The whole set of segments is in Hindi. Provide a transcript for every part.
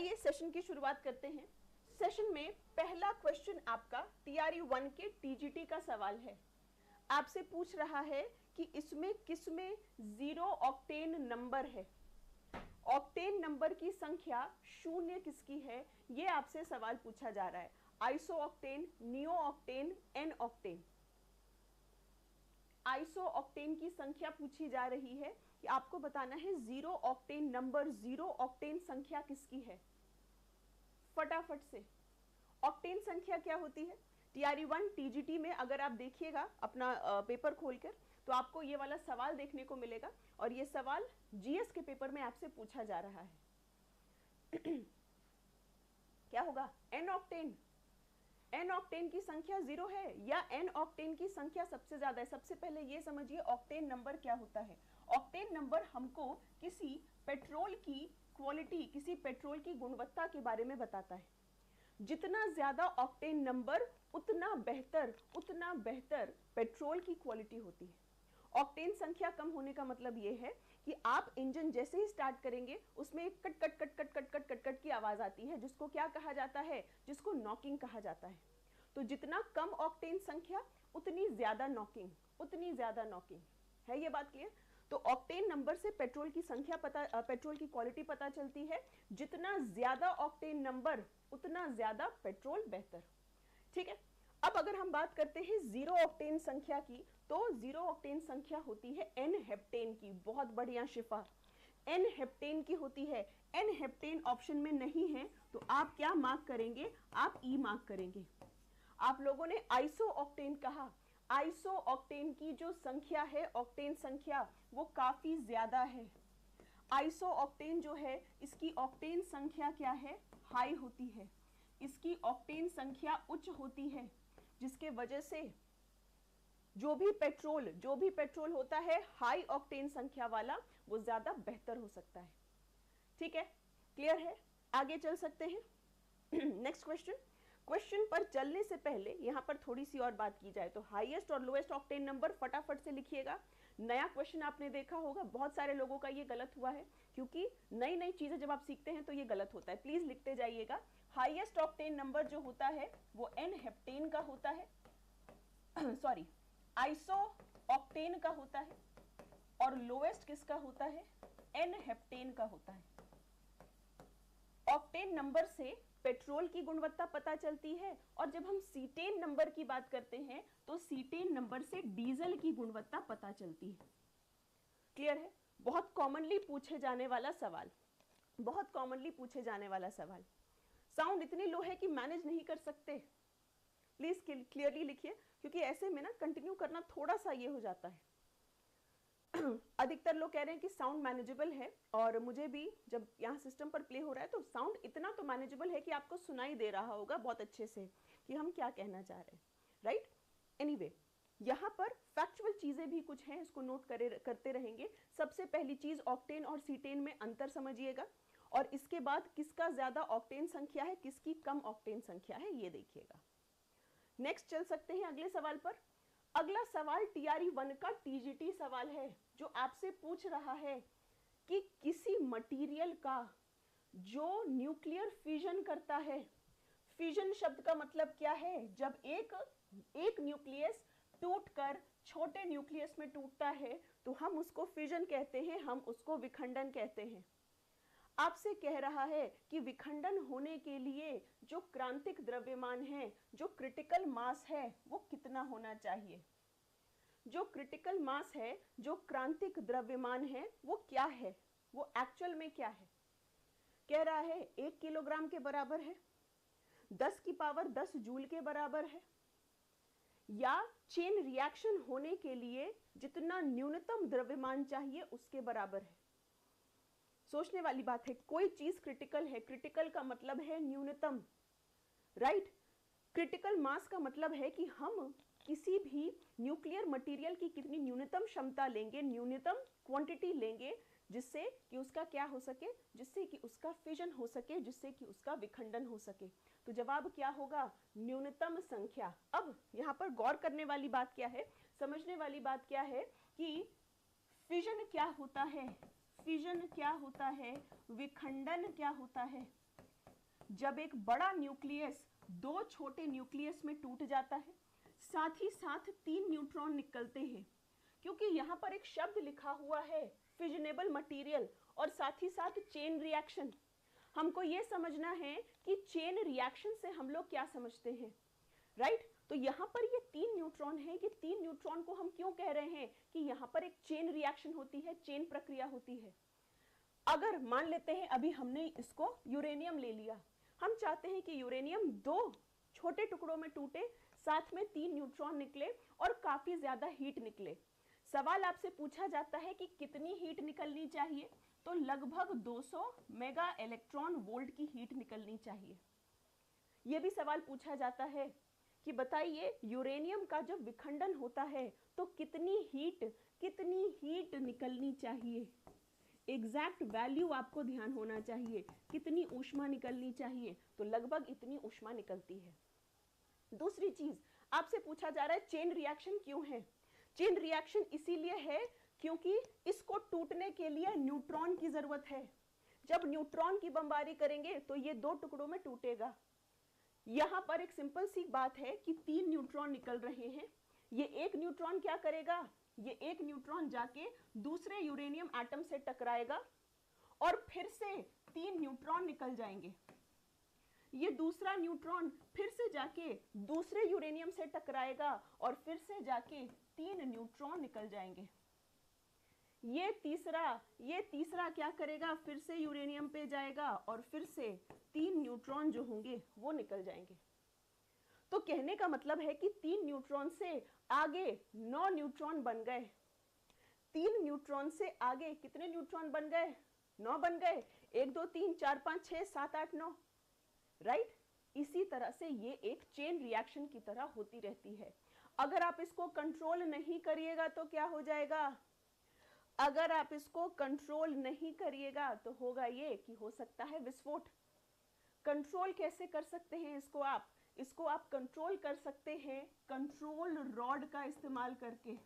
आइए सेशन की शुरुआत करते हैं। सेशन में पहला क्वेश्चन आपका TRE 1 के TGT का सवाल है। आपसे पूछ रहा है कि इसमें किसमें 0 ऑक्टेन नंबर है, ऑक्टेन नंबर की संख्या शून्य किसकी है, ये आपसे सवाल पूछा जा रहा है। Iso octane, neo octane, n octane. Iso octane की संख्या पूछी जा रही है कि आपको बताना है 0 ऑक्टेन नंबर, 0 ऑक्टेन संख्या किसकी है। फटाफट से ऑक्टेन संख्या क्या होती है। TRE 1 TGT में अगर आप देखिएगा अपना पेपर खोलकर तो आपको ये वाला सवाल देखने को मिलेगा और ये सवाल GS के पेपर में आपसे पूछा जा रहा है। क्या होगा, एन ऑक्टेन। एन ऑक्टेन की संख्या 0 है या एन ऑक्टेन की संख्या सबसे ज्यादा है। सबसे पहले ये समझिए ऑक्टेन नंबर क्या होता है। ऑक्टेन नंबर हमको किसी पेट्रोल की क्वालिटी, किसी पेट्रोल की गुणवत्ता के बारे में बताता है। जितना ज्यादा ऑक्टेन नंबर उतना बेहतर पेट्रोल की क्वालिटी होती है। ऑक्टेन संख्या कम होने का मतलब यह है कि आप इंजन जैसे ही स्टार्ट करेंगे उसमें एक cut cut cut cut cut cut cut cut की आवाज आती है, जिसको क्या कहा जाता है, जिसको नॉकिंग कहा जाता है। तो जितना कम ऑक्टेन संख्या उतनी ज्यादा नॉकिंग, उतनी ज्यादा नॉकिंग है। ये बात क्लियर। तो ऑक्टेन नंबर से पेट्रोल की संख्या पता, पेट्रोल की क्वालिटी पता चलती है। जितना ज्यादा ऑक्टेन नंबर उतना ज्यादा पेट्रोल बेहतर। ठीक है। अब अगर हम बात करते हैं 0 ऑक्टेन संख्या की, तो 0 ऑक्टेन संख्या होती है एन हेप्टेन की। बहुत बढ़िया शिफा, एन हेप्टेन की होती है। एन हेप्टेन ऑप्शन में नहीं है तो आप क्या मार्क करेंगे, आप ई मार्क करेंगे। आप लोगों ने आइसो ऑक्टेन कहा। आइसो ऑक्टेन की जो संख्या है, ऑक्टेन संख्या, वो काफी ज्यादा है। आइसो ऑक्टेन जो है इसकी ऑक्टेन संख्या क्या है, हाई होती है। इसकी ऑक्टेन संख्या उच्च होती है, जिसके वजह से जो भी पेट्रोल होता है हाई ऑक्टेन संख्या वाला, वो ज्यादा बेहतर हो सकता है। ठीक है, क्लियर है। आगे चल सकते हैं। नेक्स्ट क्वेश्चन पर चलने से पहले यहां पर थोड़ी सी और बात की जाए तो हाईएस्ट और लोएस्ट ऑक्टेन नंबर फटाफट से लिखिएगा। नया क्वेश्चन आपने देखा होगा, बहुत सारे लोगों का ये गलत हुआ है, क्योंकि नई नई चीजें जब आप सीखते हैं तो ये गलत होता है। प्लीज लिखते जाइएगा। हाईएस्ट ऑक्टेन नंबर जो होता है वो एन हेप्टेन का होता है, सॉरी आइसो ऑक्टेन का होता है, और लोएस्ट किसका होता है, एन हेप्टेन का होता है। ऑक्टेन नंबर से पेट्रोल की गुणवत्ता पता चलती है, और जब हम सीटेन नंबर की बात करते हैं तो सीटेन नंबर से डीजल की गुणवत्ता पता चलती है। क्लियर है। बहुत कॉमनली पूछे जाने वाला सवाल, बहुत कॉमनली पूछे जाने वाला सवाल। साउंड इतनी लो है कि मैनेज नहीं कर सकते, प्लीज क्लियरली लिखिए, क्योंकि ऐसे में ना कंटिन्यू करना थोड़ा सा ये हो जाता है। अधिकतर लोग कह रहे हैं कि साउंड मैनेजेबल है, और मुझे भी जब यहाँ सिस्टम पर प्ले हो रहा है तो साउंड इतना तो मैनेजेबल है कि आपको सुनाई दे रहा होगा बहुत अच्छे से कि हम क्या कहना चाह रहे हैं, राइट। एनीवे, यहाँ पर फैक्चुअल चीजें भी कुछ हैं, इसको नोट करते रहेंगे। सबसे पहली चीज ऑक्टेन और सीटेन में अंतर समझिएगा, और इसके बाद किसका ज्यादा ऑक्टेन संख्या है, किसकी कम ऑक्टेन संख्या है, ये देखिएगा। नेक्स्ट चल सकते हैं अगले सवाल पर। अगला सवाल TRE 1 का TGT सवाल है, जो आपसे पूछ रहा है कि किसी मटेरियल का जो न्यूक्लियर फिजन करता है। फिजन शब्द का मतलब क्या है, जब एक न्यूक्लियस टूटकर छोटे न्यूक्लियस में टूटता है तो हम उसको फिजन कहते हैं, हम उसको विखंडन कहते हैं। आपसे कह रहा है कि विखंडन होने के लिए जो क्रांतिक द्रव्यमान है, जो क्रिटिकल मास है, वो कितना होना चाहिए। जो क्रिटिकल मास है, जो क्रांतिक द्रव्यमान है, वो क्या है, वो एक्चुअल में क्या है। कह रहा है 1 किलोग्राम के बराबर है, 10 की पावर 10 जूल के बराबर है, या चेन रिएक्शन होने के लिए जितना न्यूनतम द्रव्यमान चाहिए उसके बराबर है। सोचने वाली बात है, कोई चीज क्रिटिकल है, क्रिटिकल का मतलब है न्यूनतम, राइट। क्रिटिकल मास का मतलब है कि हम किसी भी न्यूक्लियर मटेरियल की कितनी न्यूनतम क्षमता लेंगे, न्यूनतम क्वांटिटी लेंगे, जिससे कि उसका क्या हो सके, जिससे कि उसका फिजन हो सके, जिससे कि उसका विखंडन हो सके। तो जवाब क्या होगा, न्यूनतम संख्या। अब यहां पर गौर करने वाली बात क्या है, समझने वाली बात क्या है कि फिजन क्या होता है, फिजन क्या होता है, विखंडन क्या होता है। जब एक बड़ा न्यूक्लियस दो छोटे न्यूक्लियस में टूट जाता है, साथ ही साथ 3 न्यूट्रॉन निकलते हैं। क्योंकि यहाँ पर एक शब्द लिखा हुआ है फिजनेबल मटेरियल और साथ ही साथ चेन रिएक्शन, हमको ये समझना है कि चेन रिएक्शन से हम लोग क्या समझते हैं, राइट? तो यहाँ पर ये 3 न्यूट्रॉन है, ये 3 न्यूट्रॉन को हम क्यों कह रहे हैं कि यहाँ पर एक चेन रिएक्शन होती है, चेन प्रक्रिया होती है। अगर मान लेते हैं अभी हमने इसको यूरेनियम ले लिया, हम चाहते हैं कि यूरेनियम 2 छोटे टुकड़ों में टूटे, साथ में 3 न्यूट्रॉन निकले और काफी ज्यादा हीट निकले। सवाल आपसे पूछा जाता है कि कितनी हीट निकलनी चाहिए, तो लगभग 200 मेगा इलेक्ट्रॉन वोल्ट की हीट निकलनी चाहिए। यह भी सवाल पूछा जाता है कि बताइए यूरेनियम का जब विखंडन होता है तो कितनी हीट निकलनी चाहिए। एग्जैक्ट वैल्यू आपको ध्यान होना चाहिए, कितनी ऊष्मा निकलनी चाहिए, तो लगभग इतनी ऊष्मा निकलती है। दूसरी चीज आपसे पूछा जा रहा है चेन रिएक्शन क्यों है। चेन रिएक्शन इसीलिए है क्योंकि इसको टूटने के लिए न्यूट्रॉन की जरूरत है। जब न्यूट्रॉन की बमबारी करेंगे तो ये 2 टुकड़ों में टूटेगा। यहाँ पर एक सिंपल सी बात है कि 3 न्यूट्रॉन निकल रहे हैं, ये एक न्यूट्रॉन क्या करेगा, ये एक न्यूट्रॉन जाके दूसरे यूरेनियम एटम से टकराएगा और फिर से 3 न्यूट्रॉन निकल जाएंगे। ये दूसरा न्यूट्रॉन फिर से जाके दूसरे यूरेनियम से टकराएगा और फिर से जाके 3 न्यूट्रॉन निकल जाएंगे। ये तीसरा क्या करेगा, फिर से यूरेनियम पे जाएगा और फिर से 3 न्यूट्रॉन जो होंगे वो निकल जाएंगे। तो कहने का मतलब है कि 3 न्यूट्रॉन से आगे 9 न्यूट्रॉन बन गए। 3 न्यूट्रॉन से आगे कितने न्यूट्रॉन बन गए, 9 बन गए। 1 2 3 4 5 6 7 8 9, राइट? इसी तरह से ये एक चेन रिएक्शन की तरह होती रहती है। अगर आप इसको कंट्रोल नहीं करिएगा तो क्या हो जाएगा, अगर आप इसको कंट्रोल नहीं करिएगा तो होगा ये कि हो सकता है विस्फोट। कंट्रोल कैसे कर सकते हैं इसको आप कंट्रोल कर सकते हैं कंट्रोल रॉड का इस्तेमाल करके।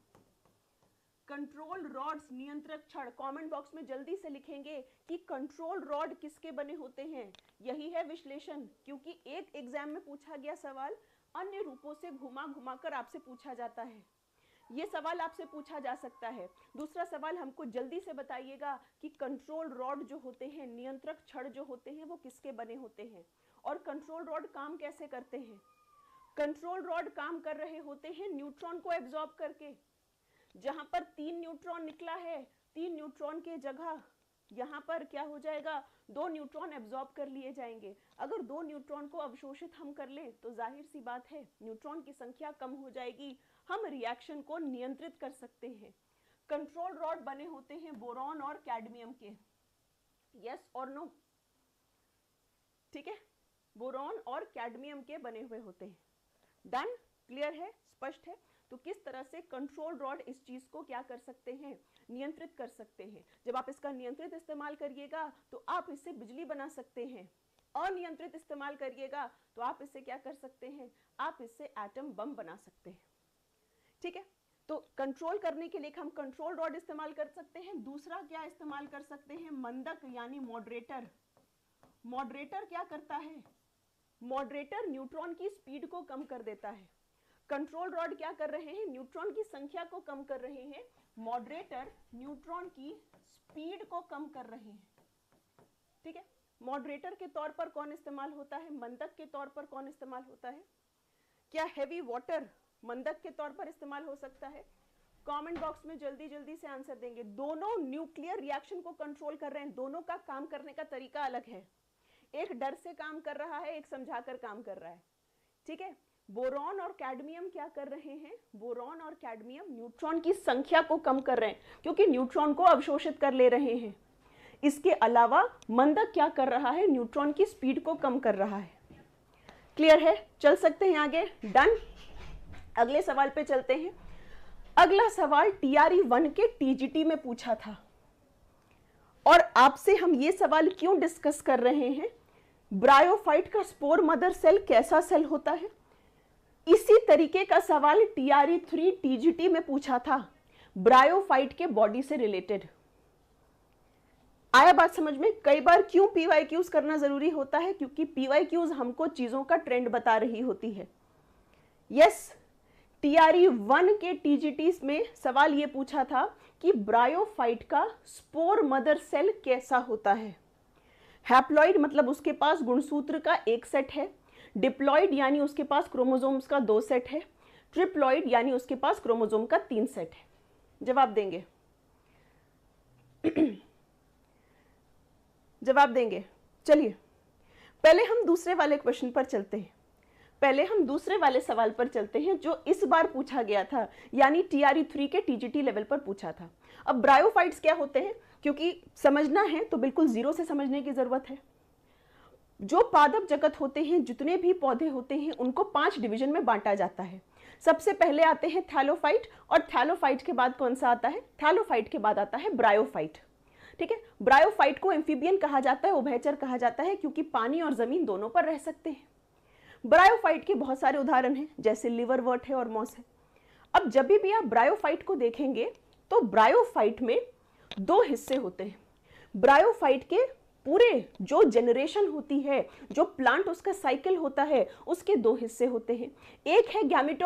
कंट्रोल रॉड्स, नियंत्रक छड़, कमेंट बॉक्स में जल्दी से लिखेंगे कि कंट्रोल रॉड किसके बने होते हैं। यही है विश्लेषण, क्योंकि एक एग्जाम में पूछा गया सवाल अन्य रूपों से घुमा घुमाकर आपसे पूछा जाता है। ये सवाल आपसे पूछा जा सकता है। दूसरा सवाल हमको जल्दी से बताइएगा कि कंट्रोल रॉड जो होते हैं, नियंत्रक छड़ जो होते हैं, वो किसके बने होते हैं और कंट्रोल रॉड काम कैसे करते हैं। कंट्रोल रॉड काम कर रहे होते हैं न्यूट्रॉन को एब्जॉर्ब करके। जहां पर 3 न्यूट्रॉन निकला है, 3 न्यूट्रॉन के जगह यहाँ पर क्या हो जाएगा, 2 न्यूट्रॉन एब्जॉर्ब कर लिए जाएंगे। अगर 2 न्यूट्रॉन को अवशोषित हम कर लें तो जाहिर सी बात है न्यूट्रॉन की संख्या कम हो जाएगी, हम रिएक्शन को नियंत्रित कर सकते हैं। कंट्रोल रॉड बने होते हैं बोरॉन और कैडमियम के, यस और नो, ठीक है? बोरॉन और कैडमियम के बने हुए होते हैं। डन, क्लियर है, स्पष्ट है? तो किस तरह से कंट्रोल रॉड इस चीज को क्या कर सकते हैं, नियंत्रित कर सकते हैं। जब आप इसका नियंत्रित इस्तेमाल करिएगा तो आप इससे बिजली बना सकते हैं, अनियंत्रित इस्तेमाल करिएगा तो आप इससे क्या कर सकते हैं, आप इससे एटम बम बना सकते हैं, ठीक है? तो कंट्रोल करने के लिए हम कंट्रोल रॉड इस्तेमाल कर सकते हैं। दूसरा क्या इस्तेमाल कर सकते हैं, मंदक यानी मॉडरेटर। मॉडरेटर क्या करता है, मॉडरेटर न्यूट्रॉन की स्पीड को कम कर देता है। कंट्रोल रॉड क्या कर रहे हैं, न्यूट्रॉन की संख्या को कम कर रहे हैं। मॉडरेटर न्यूट्रॉन की स्पीड को कम कर रहे हैं, ठीक है? मॉडरेटर के तौर पर कौन इस्तेमाल होता है, मंदक के तौर पर कौन इस्तेमाल होता है? क्या हैवी वाटर मंदक के तौर पर इस्तेमाल हो सकता है? कमेंट बॉक्स में जल्दी जल्दी से आंसर देंगे। दोनों न्यूक्लियर रिएक्शन को कंट्रोल कर रहे हैं, दोनों का काम करने का तरीका अलग है। एक डर से काम कर रहा है, एक समझाकर काम कर रहा है, ठीक है? बोरॉन और कैडमियम क्या कर रहे हैं, बोरॉन और कैडमियम न्यूट्रॉन की संख्या को कम कर रहे हैं क्योंकि न्यूट्रॉन को अवशोषित कर ले रहे हैं। इसके अलावा मंदक क्या कर रहा है, न्यूट्रॉन की स्पीड को कम कर रहा है। क्लियर है? चल सकते हैं आगे। डन, अगले सवाल पे चलते हैं। अगला सवाल TRE1 के TGT में पूछा था और आपसे हम ये सवाल क्यों डिस्कस कर रहे हैं, ब्रायोफाइट का स्पोर मदर सेल कैसा सेल होता है। इसी तरीके का सवाल TRE3 TGT में पूछा था, ब्रायोफाइट के बॉडी से रिलेटेड। आया बात समझ में? कई बार क्यों PYQs करना जरूरी होता है? क्योंकि PYQs हमको चीजों का ट्रेंड बता रही होती है। यस, TRE 1 के TGT में सवाल ये पूछा था कि ब्रायोफाइट का स्पोर मदर सेल कैसा होता है। हैप्लॉइड मतलब उसके पास गुणसूत्र का एक सेट है, डिप्लॉइड यानी उसके पास क्रोमोसोम्स का 2 सेट है, ट्रिप्लॉइड यानी उसके पास क्रोमोसोम का 3 सेट है। जवाब देंगे? जवाब देंगे? चलिए पहले हम दूसरे वाले क्वेश्चन पर चलते हैं। पहले हम दूसरे वाले सवाल पर चलते हैं जो इस बार पूछा गया था, यानी TRE 3 के TGT लेवल पर पूछा था। अब ब्रायोफाइट्स क्या होते हैं, क्योंकि समझना है तो बिल्कुल जीरो से समझने की जरूरत है। जो पादप जगत होते हैं, जितने भी पौधे होते हैं, उनको 5 डिवीजन में बांटा जाता है। सबसे पहले आते हैं थैलोफाइट, और थैलोफाइट के बाद कौन सा आता है? थैलोफाइट के बाद आता है ब्रायोफाइट। ठीक है, ब्रायोफाइट को एम्फीबियन कहा जाता है, उभयचर कहा जाता है, क्योंकि पानी और जमीन दोनों पर रह सकते हैं। ब्रायोफाइट के बहुत सारे उदाहरण हैं, जैसे लिवरवर्ट है और मॉस है। अब जब भी आप ब्रायोफाइट को देखेंगे तो ब्रायोफाइट में 2 हिस्से होते हैं। ब्रायोफाइट के पूरे जो जनरेशन होती है, जो प्लांट उसका साइकिल होता है, उसके 2 हिस्से होते हैं। एक है गैमेटो